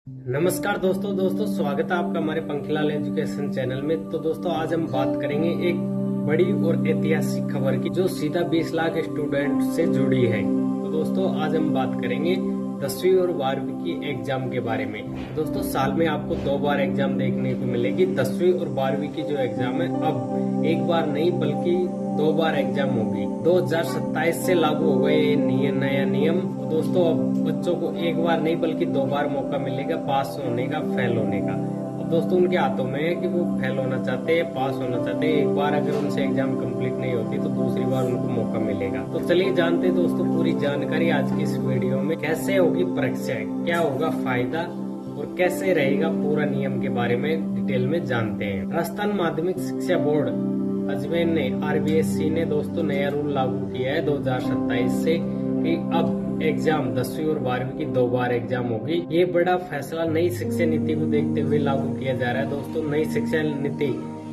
नमस्कार दोस्तों स्वागत है आपका हमारे पंखीलाल एजुकेशन चैनल में। तो दोस्तों आज हम बात करेंगे एक बड़ी और ऐतिहासिक खबर की जो सीधा 20 लाख स्टूडेंट से जुड़ी है। तो दोस्तों आज हम बात करेंगे 10वीं और 12वीं की एग्जाम के बारे में। दोस्तों साल में आपको 2 बार एग्जाम देखने को मिलेगी। 10वीं और 12वीं की जो एग्जाम है अब एक बार नहीं बल्कि 2 बार एग्जाम होगी। 2027 से लागू हो गए ये नया नियम। तो दोस्तों अब बच्चों को एक बार नहीं बल्कि 2 बार मौका मिलेगा पास होने का, फेल होने का। अब दोस्तों उनके हाथों में है कि वो फेल होना चाहते हैं, पास होना चाहते हैं। एक बार अगर उनसे एग्जाम कंप्लीट नहीं होती तो दूसरी बार उनको मौका मिलेगा। तो चलिए जानते हैं दोस्तों पूरी जानकारी आज की इस वीडियो में। कैसे होगी परीक्षा, क्या होगा फायदा और कैसे रहेगा पूरा नियम के बारे में डिटेल में जानते हैं। राजस्थान माध्यमिक शिक्षा बोर्ड अजमेर ने RBSC ने दोस्तों नया रूल लागू किया है 2027 से कि अब एग्जाम 10वीं और 12वीं की 2 बार एग्जाम होगी। ये बड़ा फैसला नई शिक्षा नीति को देखते हुए लागू किया जा रहा है। दोस्तों नई शिक्षा नीति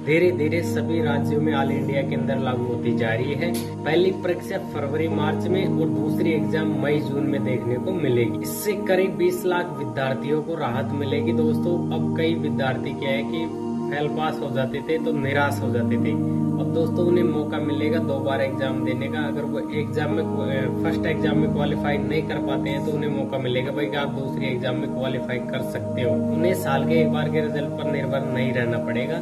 धीरे धीरे सभी राज्यों में ऑल इंडिया के अंदर लागू होती जा रही है। पहली परीक्षा फरवरी मार्च में और दूसरी एग्जाम मई जून में देखने को मिलेगी। इससे करीब 20 लाख विद्यार्थियों को राहत मिलेगी। दोस्तों अब कई विद्यार्थी क्या है कि फेल पास हो जाते थे तो निराश हो जाते थे। अब दोस्तों उन्हें मौका मिलेगा 2 बार एग्जाम देने का। अगर वो एग्जाम में फर्स्ट एग्जाम में क्वालिफाई नहीं कर पाते हैं तो उन्हें मौका मिलेगा भाई कि आप दूसरी एग्जाम में क्वालिफाई कर सकते हो। उन्हें साल के एक बार के रिजल्ट पर निर्भर नहीं रहना पड़ेगा,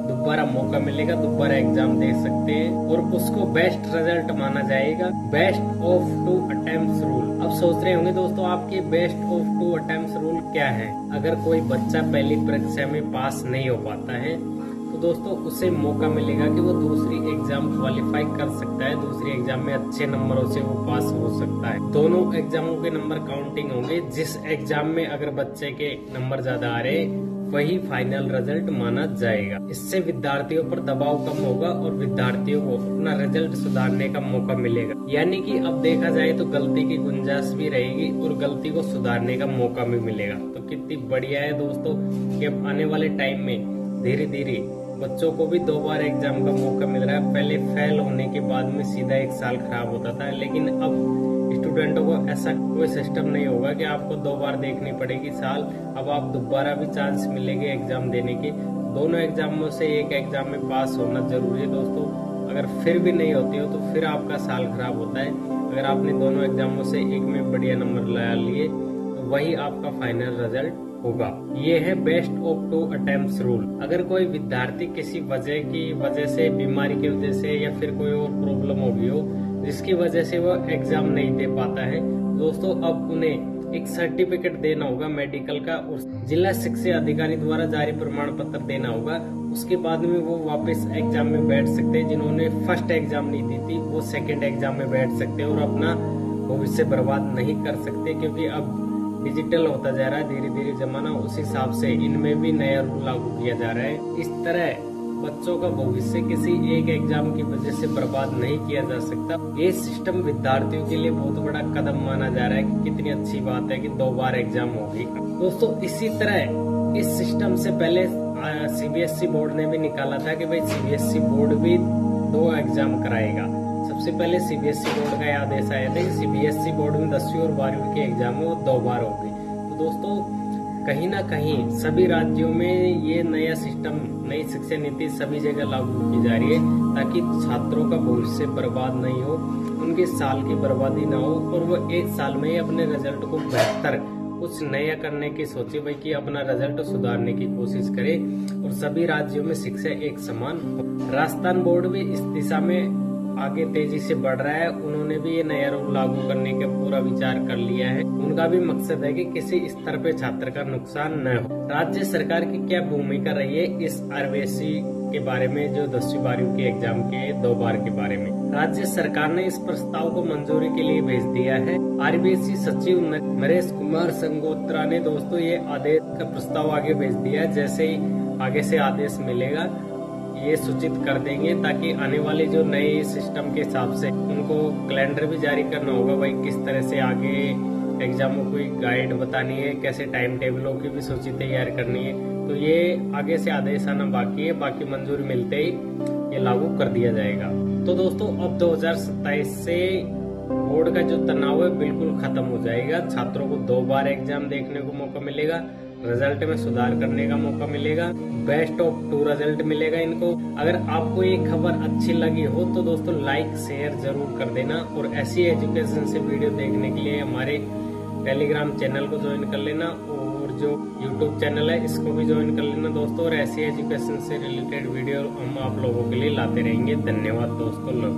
दोबारा मौका मिलेगा, दोबारा एग्जाम दे सकते हैं और उसको बेस्ट रिजल्ट माना जाएगा। Best of 2 attempts rule. अब सोच रहे होंगे दोस्तों आपके बेस्ट ऑफ 2 अटेम्प्ट्स रूल क्या है। अगर कोई बच्चा पहली परीक्षा में पास नहीं हो पाता है तो दोस्तों उसे मौका मिलेगा कि वो दूसरी एग्जाम क्वालिफाई कर सकता है। दूसरी एग्जाम में अच्छे नंबरों से वो पास हो सकता है। दोनों एग्जामों के नंबर काउंटिंग होंगे। जिस एग्जाम में अगर बच्चे के नंबर ज्यादा आ रहे वही फाइनल रिजल्ट माना जाएगा। इससे विद्यार्थियों पर दबाव कम होगा और विद्यार्थियों को अपना रिजल्ट सुधारने का मौका मिलेगा। यानी कि अब देखा जाए तो गलती की गुंजाइश भी रहेगी और गलती को सुधारने का मौका भी मिलेगा। तो कितनी बढ़िया है दोस्तों कि अब आने वाले टाइम में धीरे धीरे बच्चों को भी 2 बार एग्जाम का मौका मिल रहा है। पहले फेल होने के बाद में सीधा 1 साल खराब होता था, लेकिन अब स्टूडेंटों को ऐसा कोई सिस्टम नहीं होगा कि आपको 2 बार देखनी पड़ेगी साल। अब आप दोबारा भी चांस मिलेंगे एग्जाम देने के। दोनों एग्जामों से एक एग्जाम में पास होना जरूरी है दोस्तों। अगर फिर भी नहीं होती हो तो फिर आपका साल खराब होता है। अगर आपने दोनों एग्जामों से एक में बढ़िया नंबर ला लिए तो वही आपका फाइनल रिजल्ट होगा। ये है बेस्ट ऑफ 2 अटेम्प्ट्स रूल। अगर कोई विद्यार्थी किसी वजह से, बीमारी की वजह से या फिर कोई और प्रॉब्लम हो गई हो जिसकी वजह से वो एग्जाम नहीं दे पाता है दोस्तों, अब उन्हें एक सर्टिफिकेट देना होगा मेडिकल का। जिला शिक्षा अधिकारी द्वारा जारी प्रमाण पत्र देना होगा। उसके बाद में वो वापस एग्जाम में बैठ सकते हैं। जिन्होंने फर्स्ट एग्जाम नहीं दी थी वो सेकेंड एग्जाम में बैठ सकते हैं और अपना भविष्य बर्बाद नहीं कर सकते, क्योंकि अब डिजिटल होता जा रहा है धीरे धीरे जमाना। उस हिसाब से इनमें भी नया रूल लागू किया जा रहा है। इस तरह बच्चों का भविष्य किसी एक एग्जाम की वजह से बर्बाद नहीं किया जा सकता। ये सिस्टम विद्यार्थियों के लिए बहुत बड़ा कदम माना जा रहा है कि कितनी अच्छी बात है कि 2 बार एग्जाम होगी। दोस्तों इसी तरह इस सिस्टम से पहले CBSE बोर्ड ने भी निकाला था कि भाई CBSE बोर्ड भी 2 एग्जाम कराएगा। सबसे पहले CBSE बोर्ड का आदेश आया था कि CBSE बोर्ड में 10वीं और 12वीं के एग्जाम में वो 2 बार होगी। तो दोस्तों कहीं ना कहीं सभी राज्यों में ये नया सिस्टम, नई शिक्षा नीति सभी जगह लागू की जा रही है ताकि छात्रों का भविष्य बर्बाद नहीं हो, उनके साल की बर्बादी ना हो और वो 1 साल में ही अपने रिजल्ट को बेहतर कुछ नया करने की सोचे, भाई कि अपना रिजल्ट सुधारने की कोशिश करे और सभी राज्यों में शिक्षा एक समान हो। राजस्थान बोर्ड भी इस दिशा में आगे तेजी से बढ़ रहा है। उन्होंने भी ये नया रूल लागू करने का पूरा विचार कर लिया है। उनका भी मकसद है कि किसी स्तर पे छात्र का नुकसान न हो। राज्य सरकार की क्या भूमिका रही है इस RBSC के बारे में, जो 10वीं 12वीं के एग्जाम के 2 बार के बारे में। राज्य सरकार ने इस प्रस्ताव को मंजूरी के लिए भेज दिया है। RBSC सचिव नरेश कुमार संगोत्रा ने दोस्तों ये आदेश का प्रस्ताव आगे भेज दिया है। जैसे ही आगे से आदेश मिलेगा ये सूचित कर देंगे ताकि आने वाले जो नए सिस्टम के हिसाब से उनको कैलेंडर भी जारी करना होगा, भाई किस तरह से आगे एग्जामों की गाइड बतानी है, कैसे टाइम टेबलों की भी सूची तैयार करनी है। तो ये आगे से आदेश आना बाकी है, बाकी मंजूरी मिलते ही ये लागू कर दिया जाएगा। तो दोस्तों अब 2027 से बोर्ड का जो तनाव है बिल्कुल खत्म हो जाएगा। छात्रों को 2 बार एग्जाम देखने को मौका मिलेगा। रिजल्ट में सुधार करने का मौका मिलेगा। बेस्ट ऑफ 2 रिजल्ट मिलेगा इनको। अगर आपको ये खबर अच्छी लगी हो तो दोस्तों लाइक शेयर जरूर कर देना, और ऐसी एजुकेशन से वीडियो देखने के लिए हमारे टेलीग्राम चैनल को ज्वाइन कर लेना, और जो यूट्यूब चैनल है इसको भी ज्वाइन कर लेना दोस्तों। और ऐसी एजुकेशन से रिलेटेड वीडियो हम आप लोगों के लिए लाते रहेंगे। धन्यवाद दोस्तों।